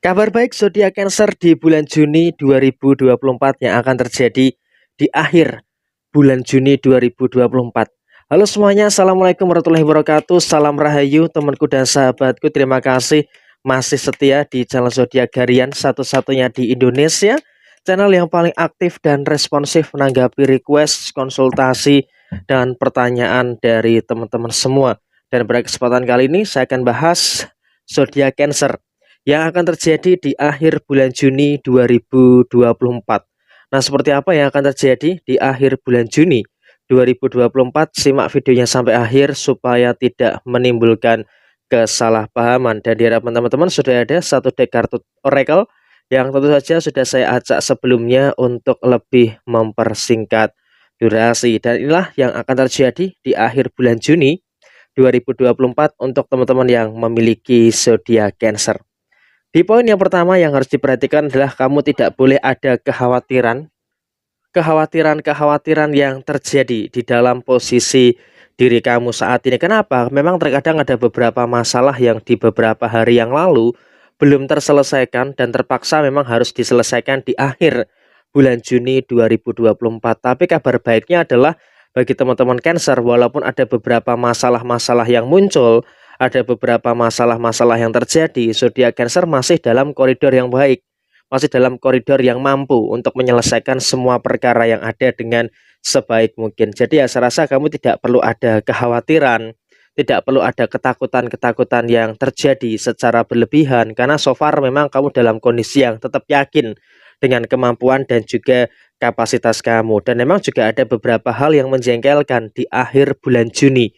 Kabar baik zodiak Cancer di bulan Juni 2024 yang akan terjadi di akhir bulan Juni 2024. Halo semuanya, Assalamualaikum warahmatullahi wabarakatuh. Salam rahayu temanku dan sahabatku. Terima kasih masih setia di channel zodiak harian satu-satunya di Indonesia. Channel yang paling aktif dan responsif menanggapi request, konsultasi, dan pertanyaan dari teman-teman semua. Dan pada kesempatan kali ini saya akan bahas zodiak Cancer yang akan terjadi di akhir bulan Juni 2024. Nah, seperti apa yang akan terjadi di akhir bulan Juni 2024? Simak videonya sampai akhir supaya tidak menimbulkan kesalahpahaman. Dan di hadapan teman-teman sudah ada satu deck kartu oracle yang tentu saja sudah saya acak sebelumnya untuk lebih mempersingkat durasi. Dan inilah yang akan terjadi di akhir bulan Juni 2024 untuk teman-teman yang memiliki zodiak Cancer. Di poin yang pertama yang harus diperhatikan adalah kamu tidak boleh ada kekhawatiran yang terjadi di dalam posisi diri kamu saat ini. Kenapa? Memang terkadang ada beberapa masalah yang di beberapa hari yang lalu belum terselesaikan dan terpaksa memang harus diselesaikan di akhir bulan Juni 2024. Tapi kabar baiknya adalah bagi teman-teman Cancer, walaupun ada beberapa masalah-masalah yang muncul, ada beberapa masalah-masalah yang terjadi, zodiak Cancer masih dalam koridor yang baik, masih dalam koridor yang mampu untuk menyelesaikan semua perkara yang ada dengan sebaik mungkin. Jadi ya saya rasa kamu tidak perlu ada kekhawatiran, tidak perlu ada ketakutan-ketakutan yang terjadi secara berlebihan, karena so far memang kamu dalam kondisi yang tetap yakin dengan kemampuan dan juga kapasitas kamu. Dan memang juga ada beberapa hal yang menjengkelkan di akhir bulan Juni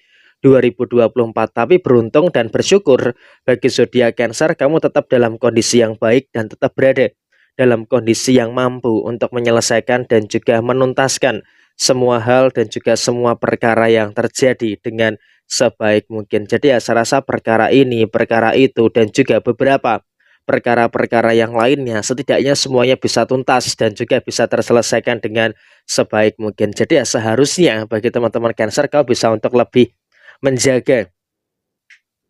2024, tapi beruntung dan bersyukur bagi zodiak Cancer, kamu tetap dalam kondisi yang baik dan tetap berada dalam kondisi yang mampu untuk menyelesaikan dan juga menuntaskan semua hal dan juga semua perkara yang terjadi dengan sebaik mungkin. Jadi ya saya rasa perkara ini, perkara itu, dan juga beberapa perkara-perkara yang lainnya setidaknya semuanya bisa tuntas dan juga bisa terselesaikan dengan sebaik mungkin. Jadi ya seharusnya bagi teman-teman Cancer, kau bisa untuk lebih menjaga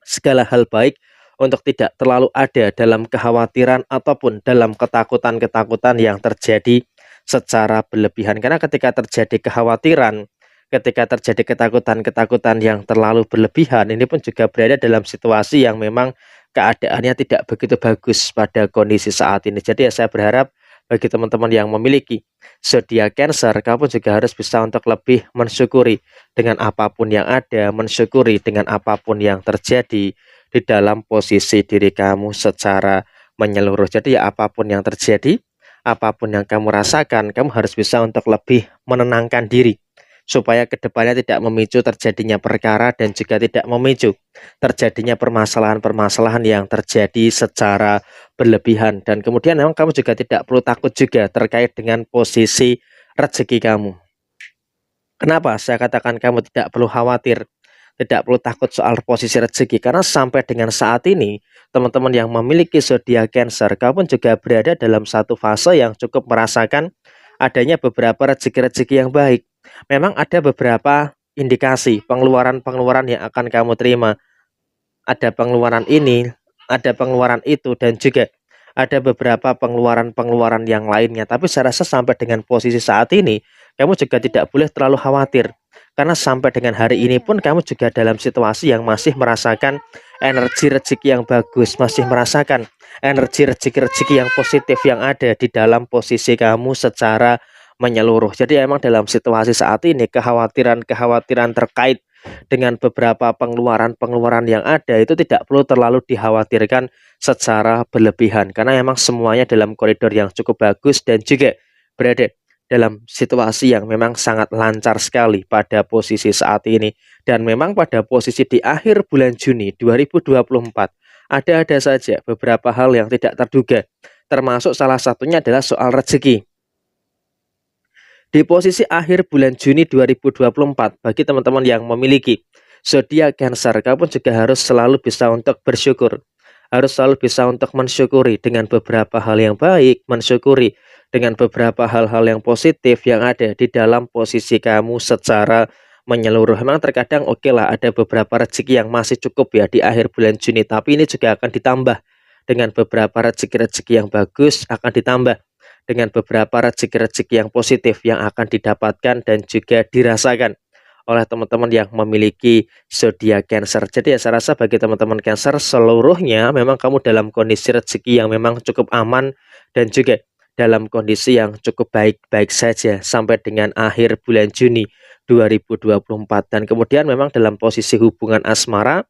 segala hal baik untuk tidak terlalu ada dalam kekhawatiran ataupun dalam ketakutan-ketakutan yang terjadi secara berlebihan. Karena ketika terjadi kekhawatiran, ketika terjadi ketakutan-ketakutan yang terlalu berlebihan, ini pun juga berada dalam situasi yang memang keadaannya tidak begitu bagus pada kondisi saat ini. Jadi ya saya berharap bagi teman-teman yang memiliki zodiak Cancer, kamu juga harus bisa untuk lebih mensyukuri dengan apapun yang ada, mensyukuri dengan apapun yang terjadi di dalam posisi diri kamu secara menyeluruh. Jadi ya apapun yang terjadi, apapun yang kamu rasakan, kamu harus bisa untuk lebih menenangkan diri supaya kedepannya tidak memicu terjadinya perkara dan juga tidak memicu terjadinya permasalahan-permasalahan yang terjadi secara berlebihan. Dan kemudian memang kamu juga tidak perlu takut juga terkait dengan posisi rezeki kamu. Kenapa saya katakan kamu tidak perlu khawatir, tidak perlu takut soal posisi rezeki? Karena sampai dengan saat ini, teman-teman yang memiliki zodiak Cancer, kamu juga berada dalam satu fase yang cukup merasakan adanya beberapa rezeki-rezeki yang baik. Memang ada beberapa indikasi pengeluaran-pengeluaran yang akan kamu terima. Ada pengeluaran ini, ada pengeluaran itu, dan juga ada beberapa pengeluaran-pengeluaran yang lainnya. Tapi saya rasa sampai dengan posisi saat ini, kamu juga tidak boleh terlalu khawatir. Karena sampai dengan hari ini pun kamu juga dalam situasi yang masih merasakan energi rezeki yang bagus, masih merasakan energi rezeki-rezeki yang positif yang ada di dalam posisi kamu secara menyeluruh. Jadi emang dalam situasi saat ini kekhawatiran-kekhawatiran terkait dengan beberapa pengeluaran-pengeluaran yang ada itu tidak perlu terlalu dikhawatirkan secara berlebihan, karena memang semuanya dalam koridor yang cukup bagus dan juga berada dalam situasi yang memang sangat lancar sekali pada posisi saat ini. Dan memang pada posisi di akhir bulan Juni 2024 ada saja beberapa hal yang tidak terduga, termasuk salah satunya adalah soal rezeki. Di posisi akhir bulan Juni 2024, bagi teman-teman yang memiliki zodiak Cancer, kamu juga harus selalu bisa untuk bersyukur. Harus selalu bisa untuk mensyukuri dengan beberapa hal yang baik, mensyukuri dengan beberapa hal-hal yang positif yang ada di dalam posisi kamu secara menyeluruh. Memang terkadang oke lah ada beberapa rezeki yang masih cukup ya di akhir bulan Juni, tapi ini juga akan ditambah dengan beberapa rezeki-rezeki yang bagus akan ditambah dengan beberapa rezeki-rezeki yang positif yang akan didapatkan dan juga dirasakan oleh teman-teman yang memiliki zodiak Cancer. Jadi ya saya rasa bagi teman-teman Cancer seluruhnya memang kamu dalam kondisi rezeki yang memang cukup aman dan juga dalam kondisi yang cukup baik-baik saja sampai dengan akhir bulan Juni 2024. Dan kemudian memang dalam posisi hubungan asmara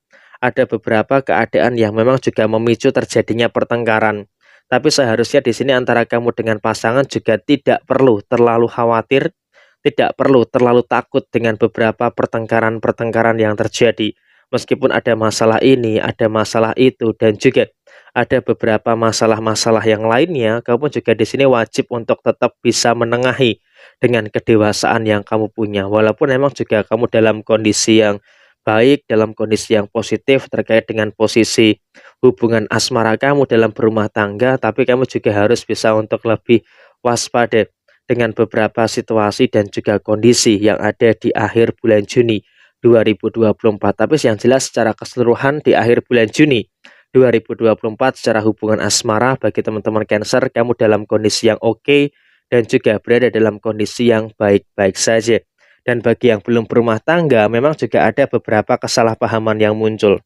ada beberapa keadaan yang memang juga memicu terjadinya pertengkaran. Tapi seharusnya di sini antara kamu dengan pasangan juga tidak perlu terlalu khawatir, tidak perlu terlalu takut dengan beberapa pertengkaran-pertengkaran yang terjadi. Meskipun ada masalah ini, ada masalah itu, dan juga ada beberapa masalah-masalah yang lainnya, kamu juga di sini wajib untuk tetap bisa menengahi dengan kedewasaan yang kamu punya. Walaupun memang juga kamu dalam kondisi yang baik, dalam kondisi yang positif terkait dengan posisi hubungan asmara kamu dalam berumah tangga, tapi kamu juga harus bisa untuk lebih waspada dengan beberapa situasi dan juga kondisi yang ada di akhir bulan Juni 2024. Tapi yang jelas secara keseluruhan di akhir bulan Juni 2024 secara hubungan asmara bagi teman-teman Cancer, kamu dalam kondisi yang oke dan juga berada dalam kondisi yang baik-baik saja. Dan bagi yang belum berumah tangga, memang juga ada beberapa kesalahpahaman yang muncul.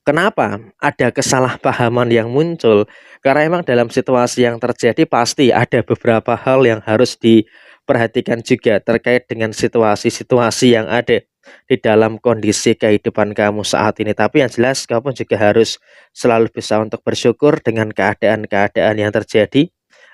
Kenapa ada kesalahpahaman yang muncul? Karena memang dalam situasi yang terjadi pasti ada beberapa hal yang harus diperhatikan juga terkait dengan situasi-situasi yang ada di dalam kondisi kehidupan kamu saat ini. Tapi yang jelas kamu juga harus selalu bisa untuk bersyukur dengan keadaan-keadaan yang terjadi.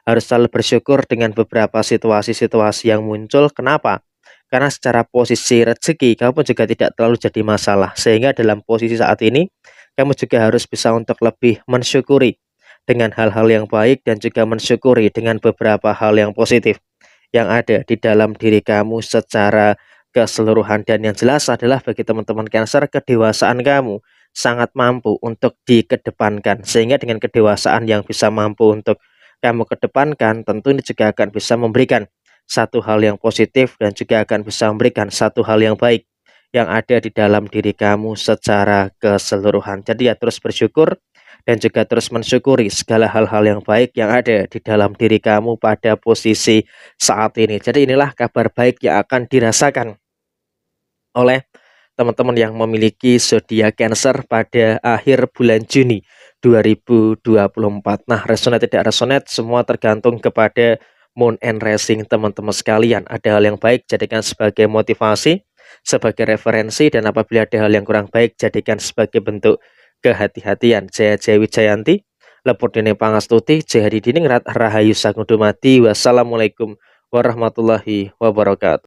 Harus selalu bersyukur dengan beberapa situasi-situasi yang muncul. Kenapa? Karena secara posisi rezeki kamu juga tidak terlalu jadi masalah. Sehingga dalam posisi saat ini kamu juga harus bisa untuk lebih mensyukuri dengan hal-hal yang baik dan juga mensyukuri dengan beberapa hal yang positif yang ada di dalam diri kamu secara keseluruhan. Dan yang jelas adalah bagi teman-teman Cancer, kedewasaan kamu sangat mampu untuk dikedepankan, sehingga dengan kedewasaan yang bisa mampu untuk kamu kedepankan, tentu ini juga akan bisa memberikan satu hal yang positif dan juga akan bisa memberikan satu hal yang baik yang ada di dalam diri kamu secara keseluruhan. Jadi ya terus bersyukur dan juga terus mensyukuri segala hal-hal yang baik yang ada di dalam diri kamu pada posisi saat ini. Jadi inilah kabar baik yang akan dirasakan oleh teman-teman yang memiliki zodiak Cancer pada akhir bulan Juni 2024. Nah, resonate tidak resonate semua tergantung kepada moon and rising teman-teman sekalian. Ada hal yang baik jadikan sebagai motivasi, sebagai referensi, dan apabila ada hal yang kurang baik jadikan sebagai bentuk kehati-hatian. Jaya Jaya Wijayanti, Lepur Dene Pangastuti, Jaya Hadidiningrat, Rahayu Sangudumati, wassalamualaikum warahmatullahi wabarakatuh.